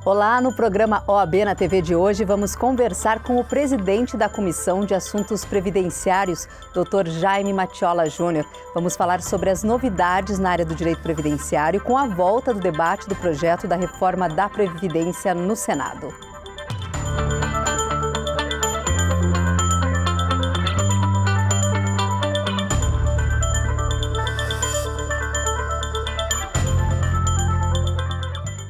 Olá, no programa OAB na TV de hoje vamos conversar com o presidente da Comissão de Assuntos Previdenciários, Dr. Jaime Mattiola Júnior. Vamos falar sobre as novidades na área do direito previdenciário com a volta do debate do projeto da reforma da Previdência no Senado.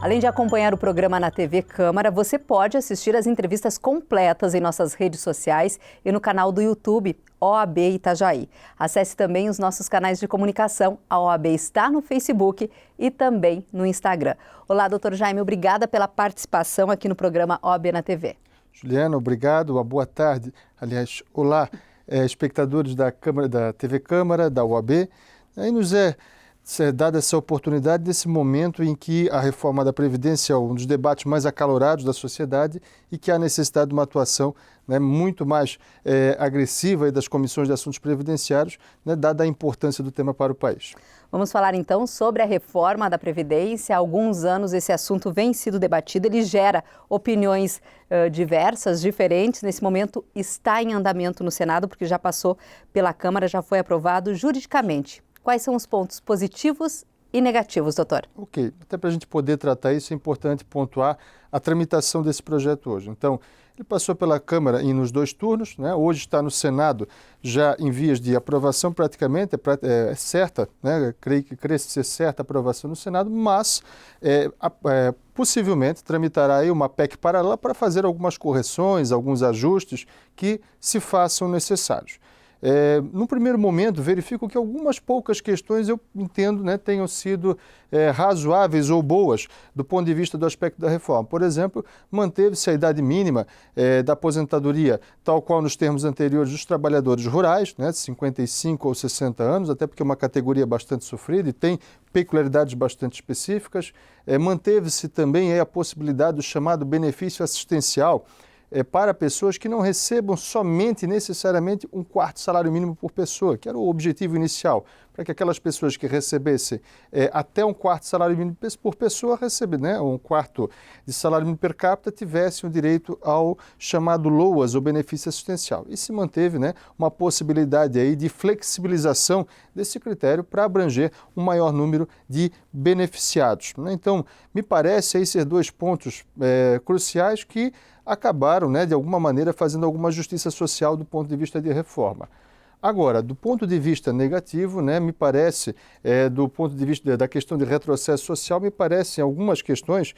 Além de acompanhar o programa na TV Câmara, você pode assistir as entrevistas completas em nossas redes sociais e no canal do YouTube OAB Itajaí. Acesse também os nossos canais de comunicação. A OAB está no Facebook e também no Instagram. Olá, doutor Jaime, obrigada pela participação aqui no programa OAB na TV. Juliana, obrigado, uma boa tarde. Aliás, olá, espectadores da Câmara, da TV Câmara, da OAB. Aí nos é dada essa oportunidade nesse momento em que a reforma da Previdência é um dos debates mais acalorados da sociedade e que há necessidade de uma atuação muito mais agressiva das comissões de assuntos previdenciários, dada a importância do tema para o país. Vamos falar então sobre a reforma da Previdência. Há alguns anos esse assunto vem sido debatido, ele gera opiniões diversas, diferentes. Nesse momento está em andamento no Senado, porque já passou pela Câmara, já foi aprovado juridicamente. Quais são os pontos positivos e negativos, doutor? Ok, até para a gente poder tratar isso é importante pontuar a tramitação desse projeto hoje. Então, ele passou pela Câmara nos 2 turnos, hoje está no Senado já em vias de aprovação praticamente, é certa, creio ser certa a aprovação no Senado, mas possivelmente tramitará aí uma PEC paralela para fazer algumas correções, alguns ajustes que se façam necessários. No primeiro momento, verifico que algumas poucas questões eu entendo tenham sido razoáveis ou boas do ponto de vista do aspecto da reforma. Por exemplo, manteve-se a idade mínima da aposentadoria, tal qual nos termos anteriores dos trabalhadores rurais, 55 ou 60 anos, até porque é uma categoria bastante sofrida e tem peculiaridades bastante específicas. Manteve-se também a possibilidade do chamado benefício assistencial, para pessoas que não recebam somente, necessariamente, 1/4 salário mínimo por pessoa, que era o objetivo inicial, para que aquelas pessoas que recebessem até 1/4 salário mínimo por pessoa, receber 1/4 de salário mínimo per capita, tivessem o direito ao chamado LOAS, ou benefício assistencial. E se manteve uma possibilidade aí de flexibilização desse critério para abranger um maior número de beneficiados. Então, me parece aí ser 2 pontos cruciais que acabaram, de alguma maneira, fazendo alguma justiça social do ponto de vista de reforma. Agora, do ponto de vista negativo, me parece, do ponto de vista da questão de retrocesso social, me parecem algumas questões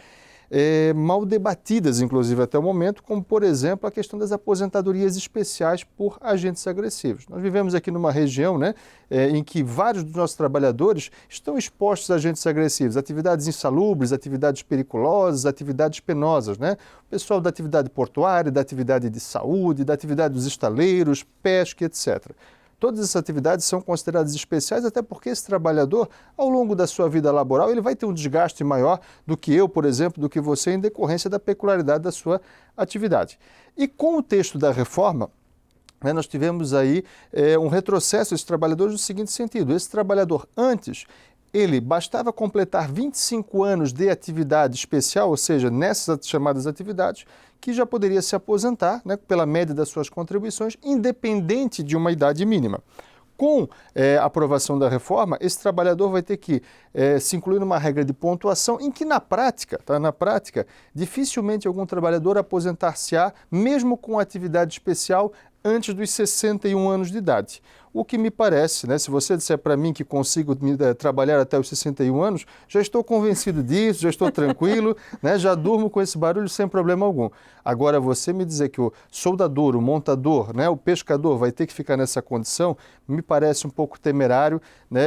mal debatidas, inclusive até o momento, como, por exemplo, a questão das aposentadorias especiais por agentes agressivos. Nós vivemos aqui numa região em que vários dos nossos trabalhadores estão expostos a agentes agressivos, atividades insalubres, atividades periculosas, atividades penosas. O pessoal da atividade portuária, da atividade de saúde, da atividade dos estaleiros, pesca, etc. Todas essas atividades são consideradas especiais, até porque esse trabalhador, ao longo da sua vida laboral, ele vai ter um desgaste maior do que eu, por exemplo, do que você, em decorrência da peculiaridade da sua atividade. E com o texto da reforma, nós tivemos aí um retrocesso desses trabalhadores no seguinte sentido: esse trabalhador antes, ele bastava completar 25 anos de atividade especial, ou seja, nessas chamadas atividades, que já poderia se aposentar pela média das suas contribuições, independente de uma idade mínima. Com a aprovação da reforma, esse trabalhador vai ter que se incluir numa regra de pontuação em que, na prática, dificilmente algum trabalhador aposentar-se-á, mesmo com atividade especial, antes dos 61 anos de idade. O que me parece, se você disser para mim que consigo trabalhar até os 61 anos, já estou convencido disso, já estou tranquilo, já durmo com esse barulho sem problema algum. Agora, você me dizer que o soldador, o montador, o pescador vai ter que ficar nessa condição, me parece um pouco temerário,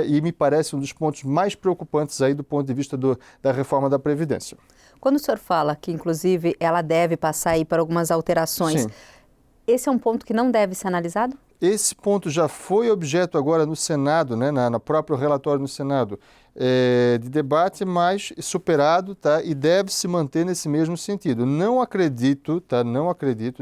e me parece um dos pontos mais preocupantes aí do ponto de vista da reforma da Previdência. Quando o senhor fala que, inclusive, ela deve passar aí por algumas alterações, sim, esse é um ponto que não deve ser analisado? Esse ponto já foi objeto agora no Senado, no próprio relatório no Senado, de debate, mas superado, e deve se manter nesse mesmo sentido. Não acredito,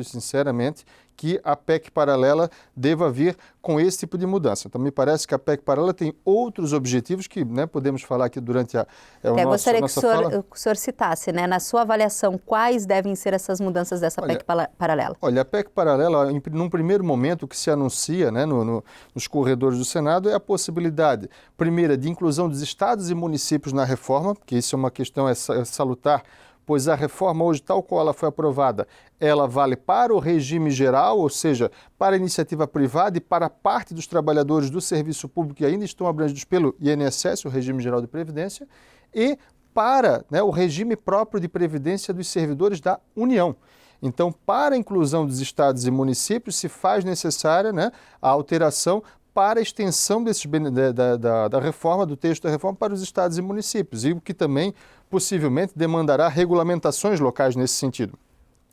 sinceramente, que a PEC paralela deva vir com esse tipo de mudança. Então, me parece que a PEC paralela tem outros objetivos que, né, podemos falar aqui durante gostaria nossa que fala. o senhor citasse, né, na sua avaliação, quais devem ser essas mudanças dessa PEC paralela? Olha, a PEC paralela, num primeiro momento, o que se anuncia, né, nos corredores do Senado é a possibilidade, primeira, de inclusão dos estados e municípios na reforma, que isso é uma questão salutar, pois a reforma hoje, tal qual ela foi aprovada, ela vale para o regime geral, ou seja, para a iniciativa privada e para parte dos trabalhadores do serviço público que ainda estão abrangidos pelo INSS, o Regime Geral de Previdência, e para, né, o regime próprio de previdência dos servidores da União. Então, para a inclusão dos estados e municípios, se faz necessária, né, a alteração para a extensão da reforma, do texto da reforma, para os estados e municípios, e o que também possivelmente demandará regulamentações locais nesse sentido.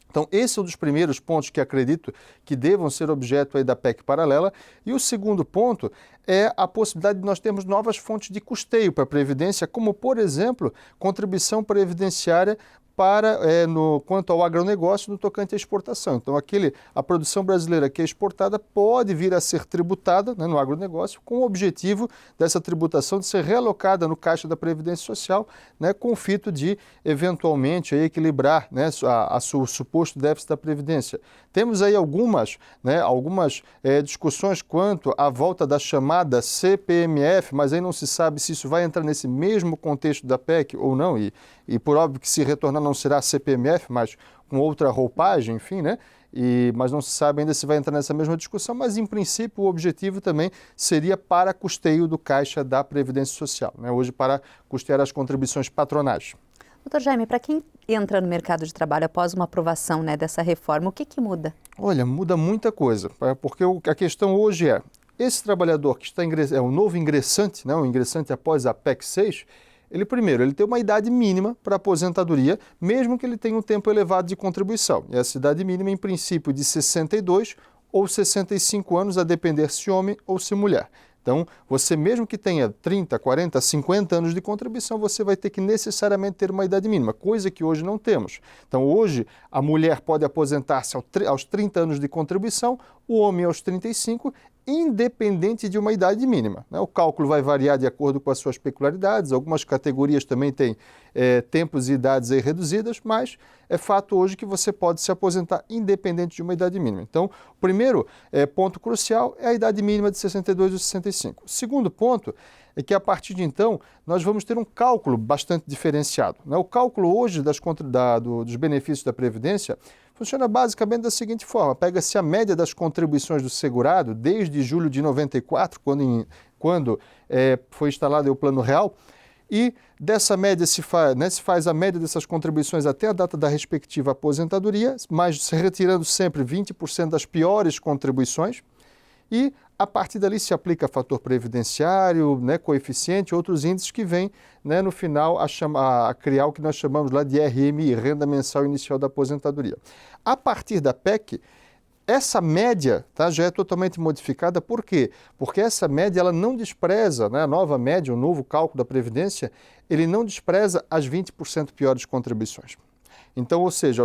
Então, esse é um dos primeiros pontos que acredito que devam ser objeto aí da PEC paralela. E o segundo ponto é a possibilidade de nós termos novas fontes de custeio para a Previdência, como, por exemplo, contribuição previdenciária quanto ao agronegócio no tocante à exportação. Então, a produção brasileira que é exportada pode vir a ser tributada, né, no agronegócio, com o objetivo dessa tributação de ser realocada no caixa da Previdência Social, né, com o fito de, eventualmente, aí, equilibrar, né, o suposto déficit da Previdência. Temos aí algumas discussões quanto à volta da chamada CPMF, mas aí não se sabe se isso vai entrar nesse mesmo contexto da PEC ou não, e por óbvio que se retornar não será CPMF, mas com outra roupagem, enfim, né? Mas não se sabe ainda se vai entrar nessa mesma discussão, mas em princípio o objetivo também seria para custeio do caixa da Previdência Social, né? Hoje para custear as contribuições patronais. Doutor Jaime, para quem entra no mercado de trabalho após uma aprovação, né, dessa reforma, o que muda? Olha, muda muita coisa, porque a questão hoje esse trabalhador que é um novo ingressante, né, um ingressante após a PEC 6, ele tem uma idade mínima para aposentadoria, mesmo que ele tenha um tempo elevado de contribuição. E essa idade mínima, em princípio, de 62 ou 65 anos, a depender se homem ou se mulher. Então, você mesmo que tenha 30, 40, 50 anos de contribuição, você vai ter que necessariamente ter uma idade mínima, coisa que hoje não temos. Então, hoje, a mulher pode aposentar-se aos 30 anos de contribuição, o homem aos 35, independente de uma idade mínima, né? O cálculo vai variar de acordo com as suas peculiaridades, algumas categorias também têm tempos e idades aí reduzidas, mas é fato hoje que você pode se aposentar independente de uma idade mínima. Então, o primeiro ponto crucial é a idade mínima de 62 ou 65. O segundo ponto é que a partir de então nós vamos ter um cálculo bastante diferenciado, né? O cálculo hoje dos benefícios da Previdência funciona basicamente da seguinte forma: pega-se a média das contribuições do segurado desde julho de 94, quando foi instalado o Plano Real, e dessa média se faz a média dessas contribuições até a data da respectiva aposentadoria, mas retirando sempre 20% das piores contribuições, e a partir dali se aplica fator previdenciário, né, coeficiente, outros índices que vêm, né, no final a criar o que nós chamamos lá de RMI, Renda Mensal Inicial da Aposentadoria. A partir da PEC, essa média, tá, já é totalmente modificada. Por quê? Porque essa média ela não despreza, né, a nova média, o novo cálculo da Previdência, ele não despreza as 20% piores contribuições. Então, ou seja,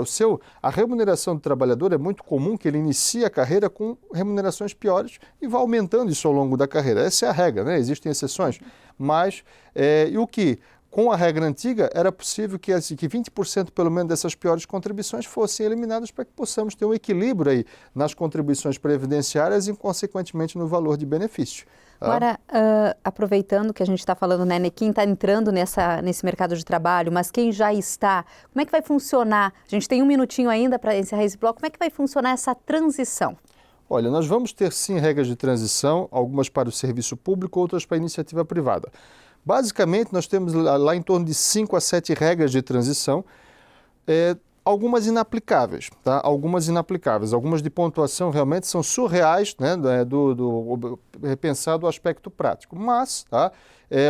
a remuneração do trabalhador é muito comum que ele inicie a carreira com remunerações piores e vá aumentando isso ao longo da carreira. Essa é a regra, né? Existem exceções, mas com a regra antiga era possível que 20% pelo menos dessas piores contribuições fossem eliminadas para que possamos ter um equilíbrio aí nas contribuições previdenciárias e, consequentemente, no valor de benefício. Agora, aproveitando que a gente está falando, né, quem está entrando nesse mercado de trabalho, mas quem já está, como é que vai funcionar? A gente tem um minutinho ainda para encerrar esse bloco. Como é que vai funcionar essa transição? Olha, nós vamos ter sim regras de transição, algumas para o serviço público, outras para a iniciativa privada. Basicamente, nós temos lá em torno de 5 a 7 regras de transição, algumas inaplicáveis, tá? Algumas de pontuação realmente são surreais, né, repensado o aspecto prático, mas, tá,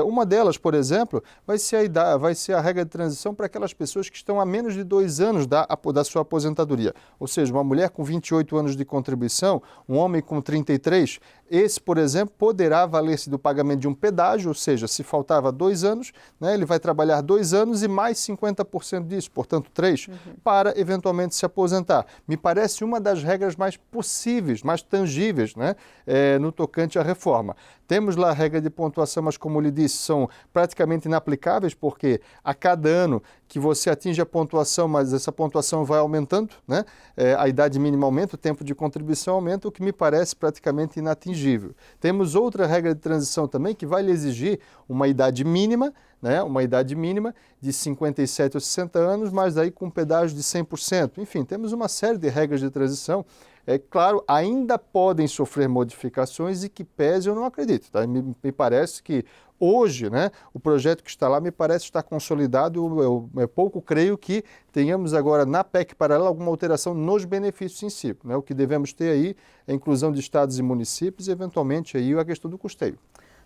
Uma delas, por exemplo, vai ser a regra de transição para aquelas pessoas que estão há menos de 2 anos da sua aposentadoria. Ou seja, uma mulher com 28 anos de contribuição, um homem com 33, esse, por exemplo, poderá valer-se do pagamento de um pedágio, ou seja, se faltava 2 anos, né, ele vai trabalhar 2 anos e mais 50% disso, portanto 3, para eventualmente se aposentar. Me parece uma das regras mais possíveis, mais tangíveis, né, no tocante à reforma. Temos lá a regra de pontuação, mas como lhe disse, são praticamente inaplicáveis, porque a cada ano que você atinge a pontuação, mas essa pontuação vai aumentando, né? A idade mínima aumenta, o tempo de contribuição aumenta, o que me parece praticamente inatingível. Temos outra regra de transição também que vai lhe exigir uma idade mínima, né? Uma idade mínima de 57 ou 60 anos, mas aí com um pedágio de 100%. Enfim, temos uma série de regras de transição. Claro, ainda podem sofrer modificações e que pese eu não acredito. Tá? Me parece que hoje, né, o projeto que está lá me parece estar consolidado. Eu pouco creio que tenhamos agora na PEC paralela alguma alteração nos benefícios em si. Né? O que devemos ter aí é a inclusão de estados e municípios e eventualmente aí a questão do custeio.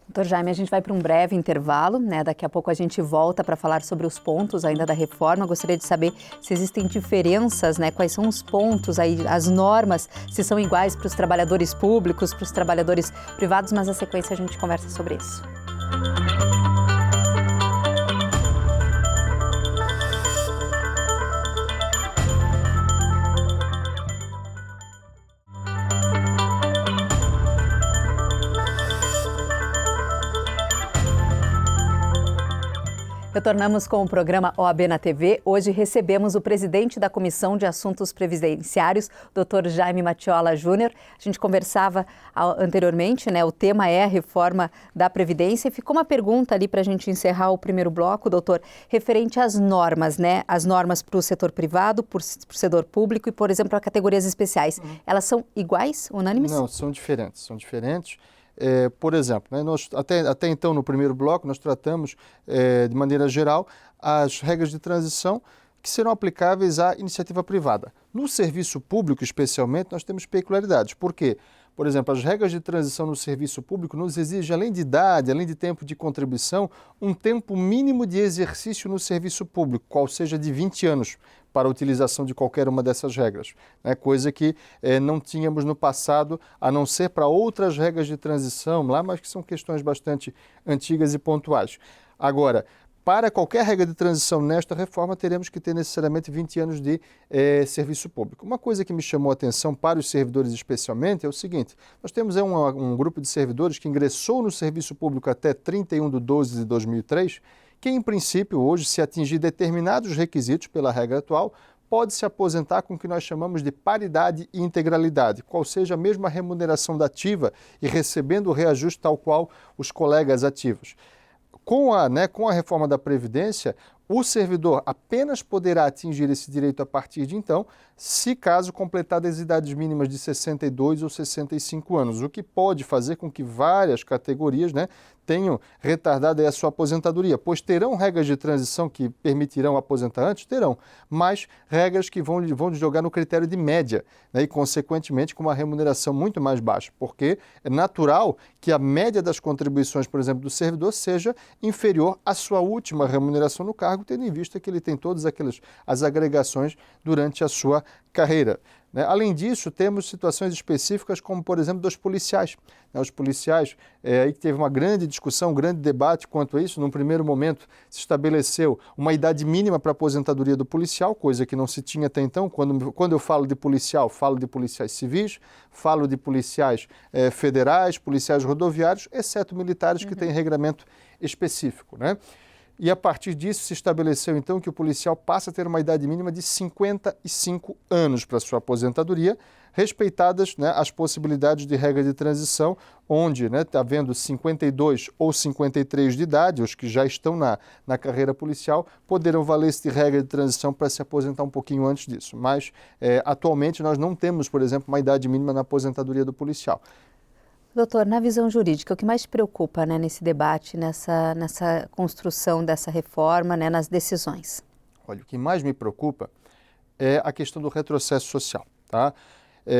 Doutor Jaime, a gente vai para um breve intervalo, né? Daqui a pouco a gente volta para falar sobre os pontos ainda da reforma. Gostaria de saber se existem diferenças, né? Quais são os pontos aí, as normas, se são iguais para os trabalhadores públicos, para os trabalhadores privados, mas na sequência a gente conversa sobre isso. Retornamos com o programa OAB na TV. Hoje recebemos o presidente da Comissão de Assuntos Previdenciários, Dr. Jaime Mattiola Júnior. A gente conversava anteriormente, né? O tema é a reforma da Previdência. E ficou uma pergunta ali para a gente encerrar o primeiro bloco, doutor, referente às normas, né? As normas para o setor privado, para o setor público e, por exemplo, para categorias especiais. Elas são iguais, unânimes? Não, são diferentes. Por exemplo, né, até então, no primeiro bloco, nós tratamos, de maneira geral, as regras de transição que serão aplicáveis à iniciativa privada. No serviço público, especialmente, nós temos peculiaridades. Por quê? Por exemplo, as regras de transição no serviço público nos exigem, além de idade, além de tempo de contribuição, um tempo mínimo de exercício no serviço público, qual seja de 20 anos, para a utilização de qualquer uma dessas regras, né? Coisa que não tínhamos no passado, a não ser para outras regras de transição lá, mas que são questões bastante antigas e pontuais. Agora, para qualquer regra de transição nesta reforma, teremos que ter necessariamente 20 anos de serviço público. Uma coisa que me chamou a atenção para os servidores especialmente é o seguinte: nós temos um grupo de servidores que ingressou no serviço público até 31/12/2003, que em princípio hoje, se atingir determinados requisitos pela regra atual, pode se aposentar com o que nós chamamos de paridade e integralidade, qual seja a mesma remuneração da ativa e recebendo o reajuste tal qual os colegas ativos. Com a reforma da Previdência, o servidor apenas poderá atingir esse direito a partir de então, se caso completadas as idades mínimas de 62 ou 65 anos, o que pode fazer com que várias categorias, né, tenham retardado a sua aposentadoria, pois terão regras de transição que permitirão aposentar antes? Terão, mas regras que vão jogar no critério de média, né, e consequentemente com uma remuneração muito mais baixa, porque é natural que a média das contribuições, por exemplo, do servidor seja inferior à sua última remuneração no cargo, tendo em vista que ele tem todas as agregações durante a sua carreira. Além disso, temos situações específicas como, por exemplo, dos policiais. Os policiais, aí teve uma grande discussão, um grande debate quanto a isso. Num primeiro momento, se estabeleceu uma idade mínima para a aposentadoria do policial, coisa que não se tinha até então. Quando eu falo de policial, falo de policiais civis, falo de policiais federais, policiais rodoviários, exceto militares que têm regramento específico, né? E a partir disso se estabeleceu então que o policial passa a ter uma idade mínima de 55 anos para sua aposentadoria, respeitadas, né, as possibilidades de regra de transição, onde, né, havendo 52 ou 53 de idade, os que já estão na carreira policial, poderão valer-se de regra de transição para se aposentar um pouquinho antes disso. Mas, atualmente, nós não temos, por exemplo, uma idade mínima na aposentadoria do policial. Doutor, na visão jurídica, o que mais te preocupa, né, nesse debate, nessa construção dessa reforma, né, nas decisões? Olha, o que mais me preocupa é a questão do retrocesso social, tá?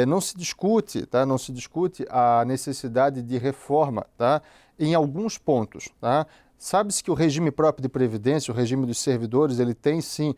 não se discute, tá? Não se discute a necessidade de reforma, tá? Em alguns pontos, tá? Sabe-se que o regime próprio de previdência, o regime dos servidores, ele tem sim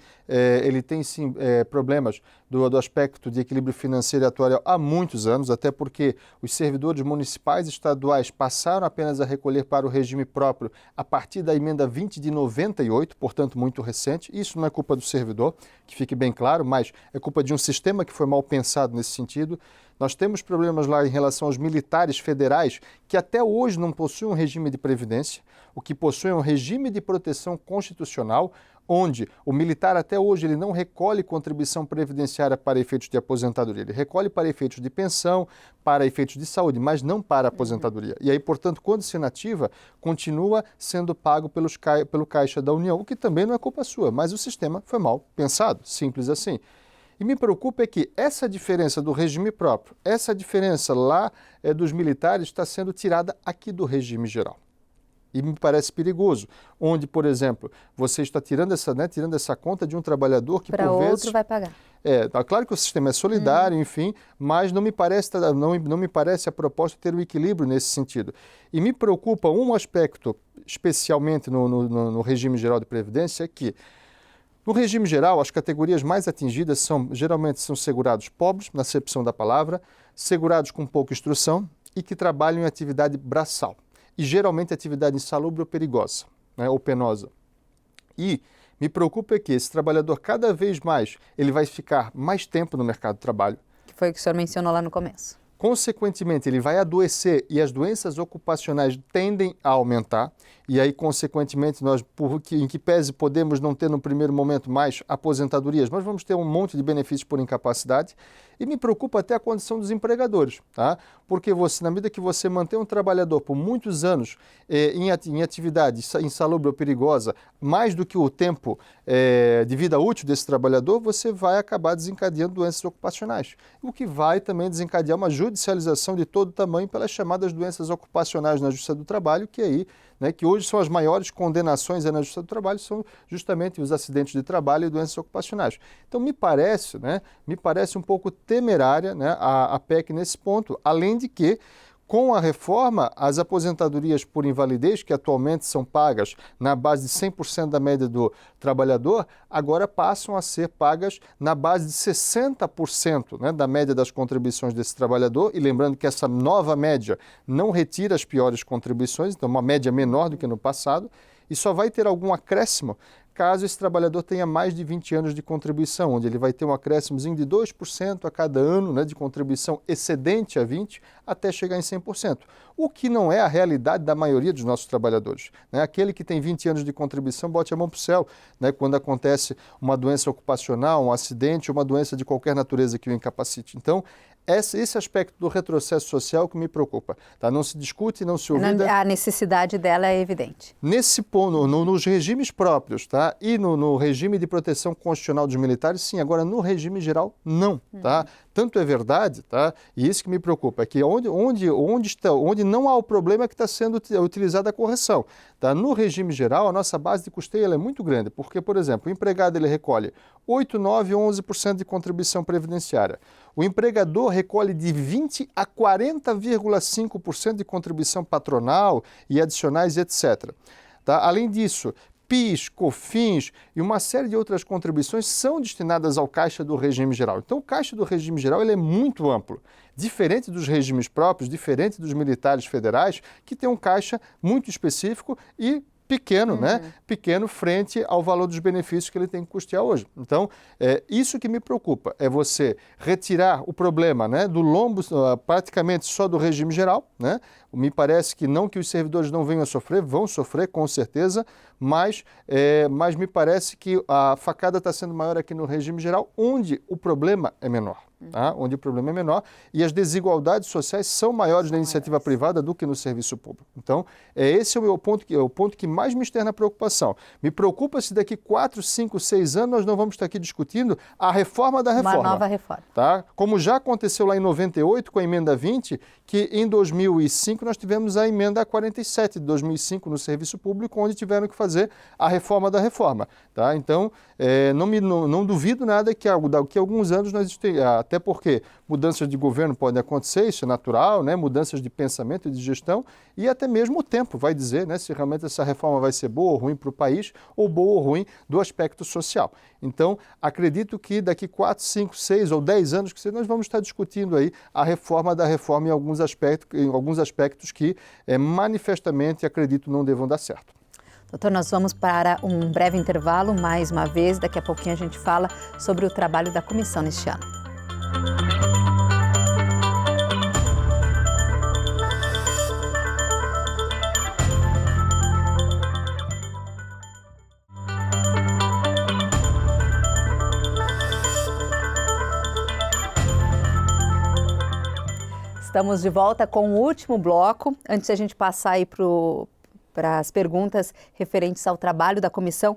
problemas do aspecto de equilíbrio financeiro e atuarial há muitos anos, até porque os servidores municipais e estaduais passaram apenas a recolher para o regime próprio a partir da emenda 20 de 98, portanto muito recente. Isso não é culpa do servidor, que fique bem claro, mas é culpa de um sistema que foi mal pensado nesse sentido. Nós temos problemas lá em relação aos militares federais, que até hoje não possuem um regime de previdência, o que possui um regime de proteção constitucional, onde o militar até hoje ele não recolhe contribuição previdenciária para efeitos de aposentadoria. Ele recolhe para efeitos de pensão, para efeitos de saúde, mas não para aposentadoria. E aí, portanto, quando se inativa, continua sendo pago pelo Caixa da União, o que também não é culpa sua, mas o sistema foi mal pensado, simples assim. E me preocupa é que essa diferença do regime próprio, essa diferença lá dos militares está sendo tirada aqui do regime geral. E me parece perigoso, onde, por exemplo, você está tirando essa conta de um trabalhador que, por vezes... Para outro vai pagar. Claro que o sistema é solidário, enfim, mas não me parece a proposta ter um equilíbrio nesse sentido. E me preocupa um aspecto, especialmente no regime geral de previdência, é que no regime geral, as categorias mais atingidas geralmente são segurados pobres, na acepção da palavra, segurados com pouca instrução e que trabalham em atividade braçal. E geralmente atividade insalubre ou perigosa, né, ou penosa. E me preocupa é que esse trabalhador, cada vez mais, ele vai ficar mais tempo no mercado de trabalho. Que foi o que o senhor mencionou lá no começo. Consequentemente, ele vai adoecer e as doenças ocupacionais tendem a aumentar. E aí, consequentemente, nós, em que pese podemos não ter no primeiro momento mais aposentadorias, mas vamos ter um monte de benefícios por incapacidade. E me preocupa até a condição dos empregadores, tá? Porque na medida que você mantém um trabalhador por muitos anos em atividade insalubre ou perigosa, mais do que o tempo de vida útil desse trabalhador, você vai acabar desencadeando doenças ocupacionais. O que vai também desencadear uma judicialização de todo tamanho pelas chamadas doenças ocupacionais na Justiça do Trabalho, que hoje são as maiores condenações na Justiça do Trabalho, são justamente os acidentes de trabalho e doenças ocupacionais. Então, me parece um pouco temerária, né, a PEC nesse ponto, além de que, com a reforma, as aposentadorias por invalidez, que atualmente são pagas na base de 100% da média do trabalhador, agora passam a ser pagas na base de 60%, né, da média das contribuições desse trabalhador. E lembrando que essa nova média não retira as piores contribuições, então uma média menor do que no passado, e só vai ter algum acréscimo caso esse trabalhador tenha mais de 20 anos de contribuição, onde ele vai ter um acréscimozinho de 2% a cada ano, né, de contribuição excedente a 20%, até chegar em 100%. O que não é a realidade da maioria dos nossos trabalhadores, né? Aquele que tem 20 anos de contribuição, bote a mão para o céu, né, quando acontece uma doença ocupacional, um acidente, uma doença de qualquer natureza que o incapacite. Então, esse aspecto do retrocesso social que me preocupa. Tá? Não se discute, não se ouvida. A necessidade dela é evidente. Nesse ponto, nos regimes próprios, tá? E no regime de proteção constitucional dos militares, sim. Agora, no regime geral, não. Tá? Tanto é verdade, tá? E isso que me preocupa, é que onde não há o problema é que está sendo utilizada a correção. Tá? No regime geral, a nossa base de custeio ela é muito grande, porque, por exemplo, o empregado ele recolhe 8, 9, 11% de contribuição previdenciária. O empregador recolhe de 20 a 40,5% de contribuição patronal e adicionais, etc. Tá? Além disso, PIS, COFINS e uma série de outras contribuições são destinadas ao Caixa do Regime Geral. Então, o Caixa do Regime Geral ele é muito amplo, diferente dos regimes próprios, diferente dos militares federais, que tem um caixa muito específico e pequeno, né? Pequeno frente ao valor dos benefícios que ele tem que custear hoje. Então, isso que me preocupa, é você retirar o problema, né, do lombo praticamente só do regime geral, né? Me parece que não que os servidores não venham a sofrer, vão sofrer com certeza, mas me parece que a facada está sendo maior aqui no regime geral, onde o problema é menor. Tá? Onde o problema é menor e as desigualdades sociais são maiores na iniciativa privada do que no serviço público. Então, esse é o ponto que mais me externa a preocupação. Me preocupa se daqui 4, 5, 6 anos nós não vamos estar aqui discutindo a reforma da reforma. Uma nova reforma. Tá? Como já aconteceu lá em 98 com a emenda 20, que em 2005 nós tivemos a emenda 47 de 2005 no serviço público, onde tiveram que fazer a reforma da reforma. Tá? Então, não duvido nada que daqui a alguns anos nós Até porque mudanças de governo podem acontecer, isso é natural, né? Mudanças de pensamento e de gestão, e até mesmo o tempo vai dizer, né, se realmente essa reforma vai ser boa ou ruim para o país, ou boa ou ruim do aspecto social. Então, acredito que daqui 4, 5, 6 ou 10 anos que nós vamos estar discutindo aí a reforma da reforma em alguns aspectos que manifestamente acredito não devam dar certo. Doutor, nós vamos para um breve intervalo, mais uma vez, daqui a pouquinho a gente fala sobre o trabalho da comissão neste ano. Estamos de volta com o último bloco, antes de a gente passar aí para as perguntas referentes ao trabalho da comissão.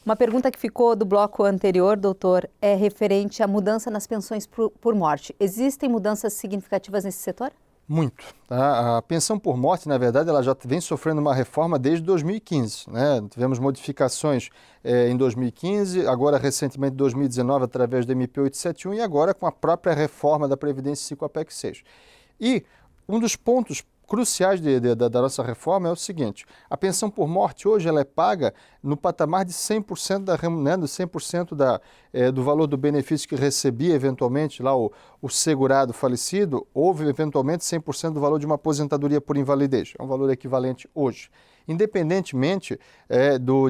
Uma pergunta que ficou do bloco anterior, doutor, é referente à mudança nas pensões por morte. Existem mudanças significativas nesse setor? Muito. Tá? A pensão por morte, na verdade, ela já vem sofrendo uma reforma desde 2015. Né? Tivemos modificações em 2015, agora recentemente em 2019 através da MP 871 e agora com a própria reforma da Previdência Civil com a PEC 6. E um dos pontos cruciais da nossa reforma é o seguinte: a pensão por morte hoje ela é paga no patamar de 100% do valor do benefício que recebia eventualmente lá o segurado falecido, ou eventualmente 100% do valor de uma aposentadoria por invalidez. É um valor equivalente hoje, independentemente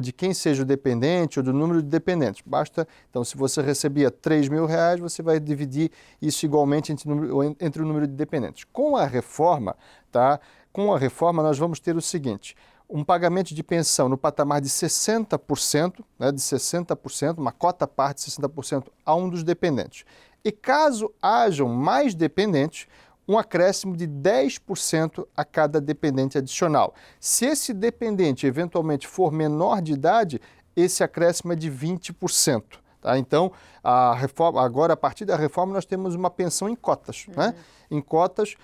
de quem seja o dependente ou do número de dependentes. Basta, então, se você recebia R$3.000, você vai dividir isso igualmente entre o número de dependentes. Com a reforma, nós vamos ter o seguinte: um pagamento de pensão no patamar de 60%, uma cota parte de 60% a um dos dependentes. E caso hajam mais dependentes, um acréscimo de 10% a cada dependente adicional. Se esse dependente eventualmente for menor de idade, esse acréscimo é de 20%. Tá? Então, agora, a partir da reforma, nós temos uma pensão em cotas. Né? Em cotas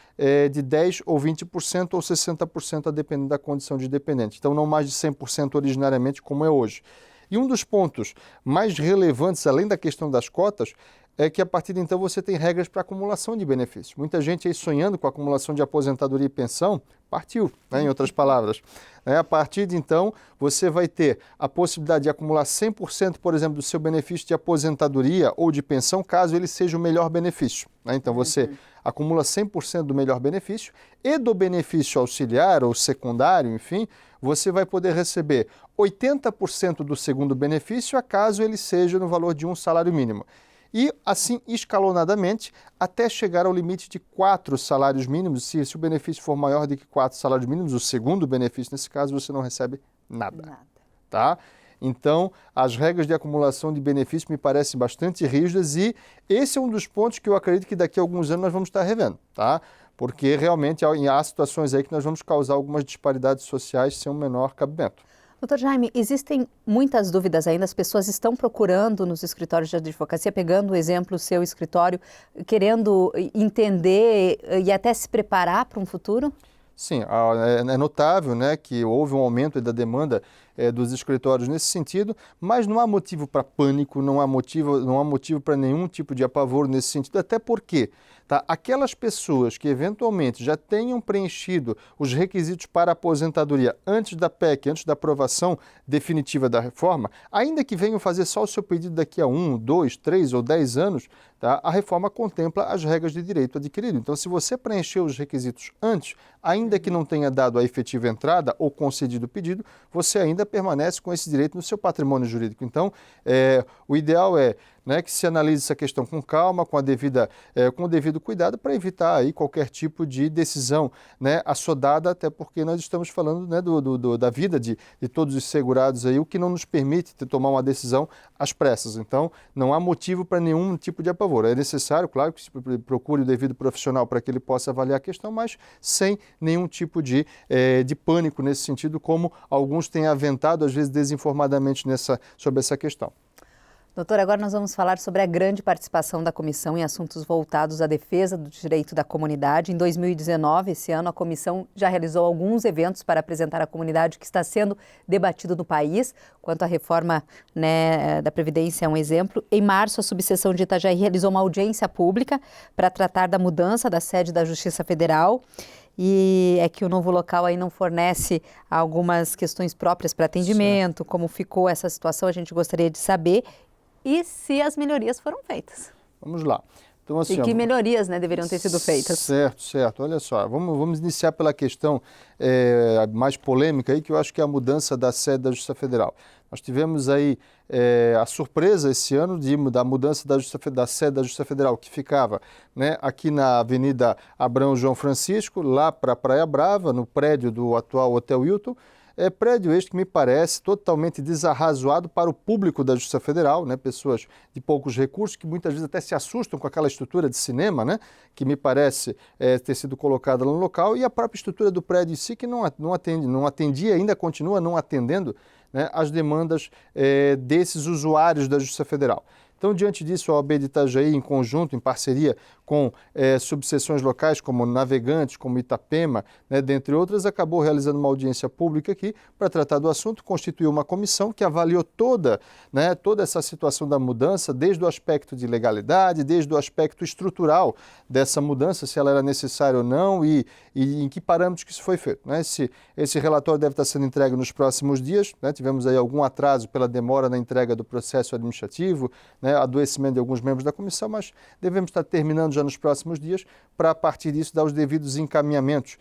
de 10% ou 20% ou 60% a depender da condição de dependente. Então, não mais de 100% originariamente, como é hoje. E um dos pontos mais relevantes, além da questão das cotas, é que a partir de então você tem regras para acumulação de benefícios. Muita gente aí sonhando com a acumulação de aposentadoria e pensão, partiu, né, em outras palavras. A partir de então, você vai ter a possibilidade de acumular 100%, por exemplo, do seu benefício de aposentadoria ou de pensão, caso ele seja o melhor benefício. Então, você acumula 100% do melhor benefício e do benefício auxiliar ou secundário, enfim, você vai poder receber 80% do segundo benefício, caso ele seja no valor de um salário mínimo. E assim, escalonadamente, até chegar ao limite de 4 salários mínimos. Se o benefício for maior do que 4 salários mínimos, o segundo benefício, nesse caso, você não recebe nada. Tá? Então, as regras de acumulação de benefícios me parecem bastante rígidas e esse é um dos pontos que eu acredito que daqui a alguns anos nós vamos estar revendo, tá? Porque realmente há situações aí que nós vamos causar algumas disparidades sociais sem um menor cabimento. Doutor Jaime, existem muitas dúvidas ainda, as pessoas estão procurando nos escritórios de advocacia, pegando o exemplo do seu escritório, querendo entender e até se preparar para um futuro? Sim, é notável, né, que houve um aumento da demanda dos escritórios nesse sentido, mas não há motivo para pânico, não há motivo para nenhum tipo de apavoro nesse sentido, até porque aquelas pessoas que eventualmente já tenham preenchido os requisitos para aposentadoria antes da PEC, antes da aprovação definitiva da reforma, ainda que venham fazer só o seu pedido daqui a 1, 2, 3 ou 10 anos, a reforma contempla as regras de direito adquirido. Então, se você preencheu os requisitos antes, ainda que não tenha dado a efetiva entrada ou concedido o pedido, você ainda permanece com esse direito no seu patrimônio jurídico. Então, o ideal é que se analise essa questão com calma, com o devido cuidado, para evitar aí qualquer tipo de decisão assodada, até porque nós estamos falando da vida de todos os segurados aí, o que não nos permite tomar uma decisão às pressas. Então, não há motivo para nenhum tipo de apavoro. É necessário, claro, que se procure o devido profissional para que ele possa avaliar a questão, mas sem nenhum tipo de pânico nesse sentido, como alguns têm aventado, às vezes desinformadamente, sobre essa questão. Doutor, agora nós vamos falar sobre a grande participação da comissão em assuntos voltados à defesa do direito da comunidade. Em 2019, esse ano, a comissão já realizou alguns eventos para apresentar à comunidade o que está sendo debatido no país. Quanto à reforma, da Previdência, é um exemplo. Em março, a subseção de Itajaí realizou uma audiência pública para tratar da mudança da sede da Justiça Federal. E é que o novo local aí não fornece algumas questões próprias para atendimento. Certo. Como ficou essa situação, a gente gostaria de saber. E se as melhorias foram feitas. Vamos lá. Então, assim, e que melhorias deveriam ter sido feitas? Certo. Olha só, vamos iniciar pela questão mais polêmica aí, que eu acho que é a mudança da sede da Justiça Federal. Nós tivemos aí a surpresa esse ano da mudança da sede da Justiça Federal, que ficava aqui na Avenida Abrão João Francisco, lá para a Praia Brava, no prédio do atual Hotel Hilton. Prédio este que me parece totalmente desarrazoado para o público da Justiça Federal, pessoas de poucos recursos que muitas vezes até se assustam com aquela estrutura de cinema, que me parece ter sido colocada no local, e a própria estrutura do prédio em si que não atendia e ainda continua não atendendo as demandas desses usuários da Justiça Federal. Então, diante disso, a OAB de Itajaí, em conjunto, em parceria com subseções locais como Navegantes, como Itapema, dentre outras, acabou realizando uma audiência pública aqui para tratar do assunto, constituiu uma comissão que avaliou toda essa situação da mudança, desde o aspecto de legalidade, desde o aspecto estrutural dessa mudança, se ela era necessária ou não e em que parâmetros que isso foi feito. Esse relatório deve estar sendo entregue nos próximos dias, tivemos aí algum atraso pela demora na entrega do processo administrativo, adoecimento de alguns membros da comissão, mas devemos estar terminando já nos próximos dias para, a partir disso, dar os devidos encaminhamentos.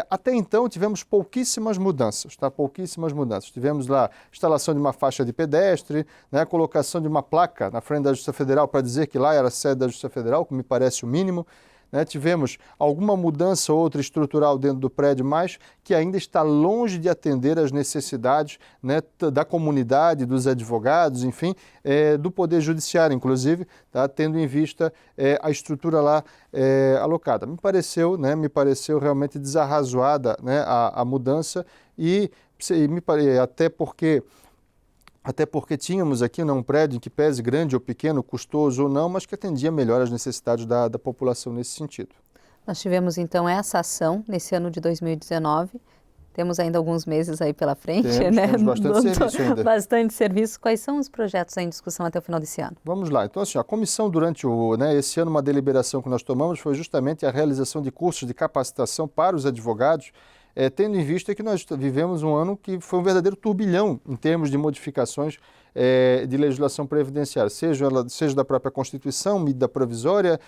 Até então, tivemos pouquíssimas mudanças, pouquíssimas mudanças. Tivemos lá a instalação de uma faixa de pedestre, a colocação de uma placa na frente da Justiça Federal para dizer que lá era a sede da Justiça Federal, que me parece o mínimo. Tivemos alguma mudança ou outra estrutural dentro do prédio, mas que ainda está longe de atender às necessidades da comunidade, dos advogados, enfim, do Poder Judiciário, inclusive, tendo em vista a estrutura lá alocada. Me pareceu realmente desarrazoada a mudança e até porque tínhamos aqui um prédio que pese grande ou pequeno, custoso ou não, mas que atendia melhor às necessidades da população nesse sentido. Nós tivemos então essa ação nesse ano de 2019, temos ainda alguns meses aí pela frente, temos bastante serviço ainda. Bastante serviço. Quais são os projetos em discussão até o final desse ano? Vamos lá. Então, assim, a comissão durante esse ano, uma deliberação que nós tomamos foi justamente a realização de cursos de capacitação para os advogados, tendo em vista que nós vivemos um ano que foi um verdadeiro turbilhão em termos de modificações de legislação previdenciária, seja da própria Constituição, medida provisória,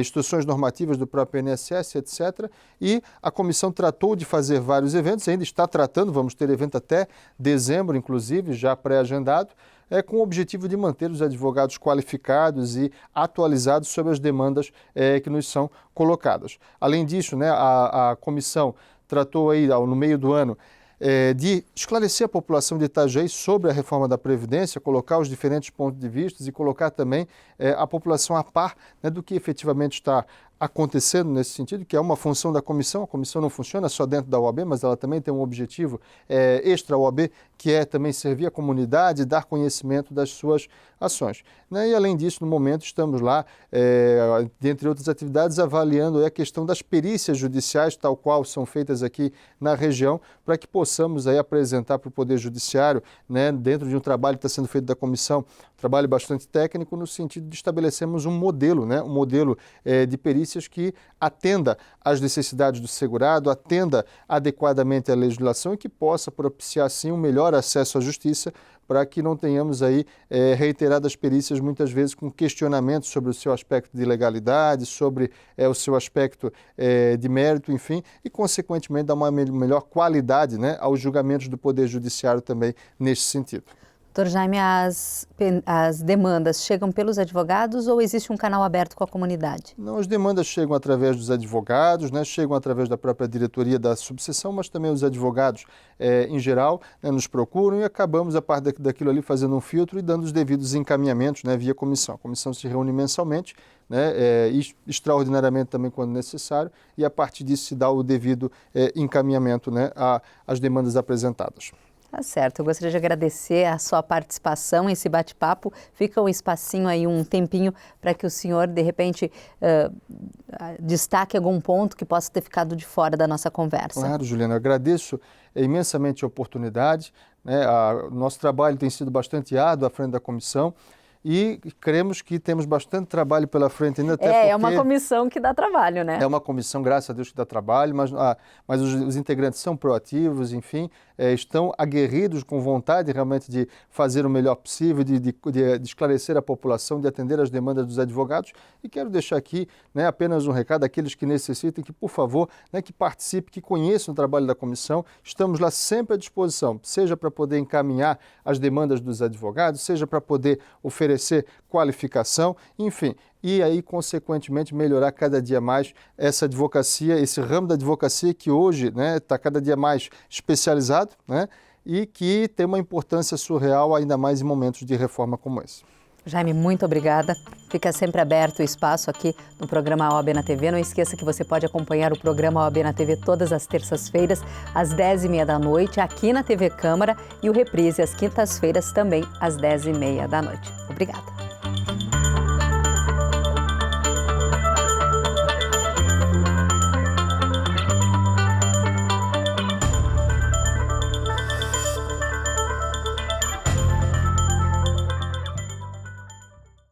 instruções normativas do próprio INSS, etc. E a comissão tratou de fazer vários eventos, ainda está tratando, vamos ter evento até dezembro, inclusive, já pré-agendado, com o objetivo de manter os advogados qualificados e atualizados sobre as demandas que nos são colocadas. Além disso, a comissão tratou aí, no meio do ano, de esclarecer a população de Itajaí sobre a reforma da Previdência, colocar os diferentes pontos de vista e colocar também a população a par do que efetivamente está acontecendo nesse sentido, que é uma função da comissão. A comissão não funciona só dentro da OAB, mas ela também tem um objetivo extra OAB, que é também servir a comunidade e dar conhecimento das suas ações. E além disso, no momento estamos lá, dentre outras atividades, avaliando a questão das perícias judiciais, tal qual são feitas aqui na região, para que possamos aí apresentar para o Poder Judiciário, dentro de um trabalho que está sendo feito da comissão, um trabalho bastante técnico, no sentido de estabelecermos um modelo, um modelo de perícias que atenda às necessidades do segurado, atenda adequadamente à legislação e que possa propiciar, assim, um melhor acesso à justiça, para que não tenhamos aí reiteradas perícias, muitas vezes com questionamentos sobre o seu aspecto de legalidade, sobre o seu aspecto de mérito, enfim, e, consequentemente, dar uma melhor qualidade aos julgamentos do Poder Judiciário também neste sentido. Doutor Jaime, as demandas chegam pelos advogados ou existe um canal aberto com a comunidade? Não, as demandas chegam através dos advogados, chegam através da própria diretoria da subseção, mas também os advogados, em geral, nos procuram e acabamos, a parte daquilo ali, fazendo um filtro e dando os devidos encaminhamentos via comissão. A comissão se reúne mensalmente, extraordinariamente também quando necessário, e a partir disso se dá o devido encaminhamento às demandas apresentadas. Tá certo, eu gostaria de agradecer a sua participação, esse bate-papo. Fica um espacinho aí, um tempinho, para que o senhor, de repente, destaque algum ponto que possa ter ficado de fora da nossa conversa. Claro, Juliana, eu agradeço imensamente a oportunidade, né? Nosso trabalho tem sido bastante árduo à frente da comissão e cremos que temos bastante trabalho pela frente ainda. É uma comissão que dá trabalho, né? É uma comissão, graças a Deus, que dá trabalho, mas os integrantes são proativos, enfim, estão aguerridos com vontade realmente de fazer o melhor possível, de esclarecer a população, de atender às demandas dos advogados. E quero deixar aqui, né, apenas um recado àqueles que necessitem, que, por favor, né, que participem, que conheçam o trabalho da comissão. Estamos lá sempre à disposição, seja para poder encaminhar as demandas dos advogados, seja para poder oferecer qualificação, enfim, e aí, consequentemente, melhorar cada dia mais essa advocacia, esse ramo da advocacia que hoje, né, está cada dia mais especializado, né, e que tem uma importância surreal, ainda mais em momentos de reforma como esse. Jaime, muito obrigada. Fica sempre aberto o espaço aqui no programa OAB na TV. Não esqueça que você pode acompanhar o programa OAB na TV todas as terças-feiras, às 10h30 da noite, aqui na TV Câmara, e o reprise às quintas-feiras, também às 10h30 da noite. Obrigada.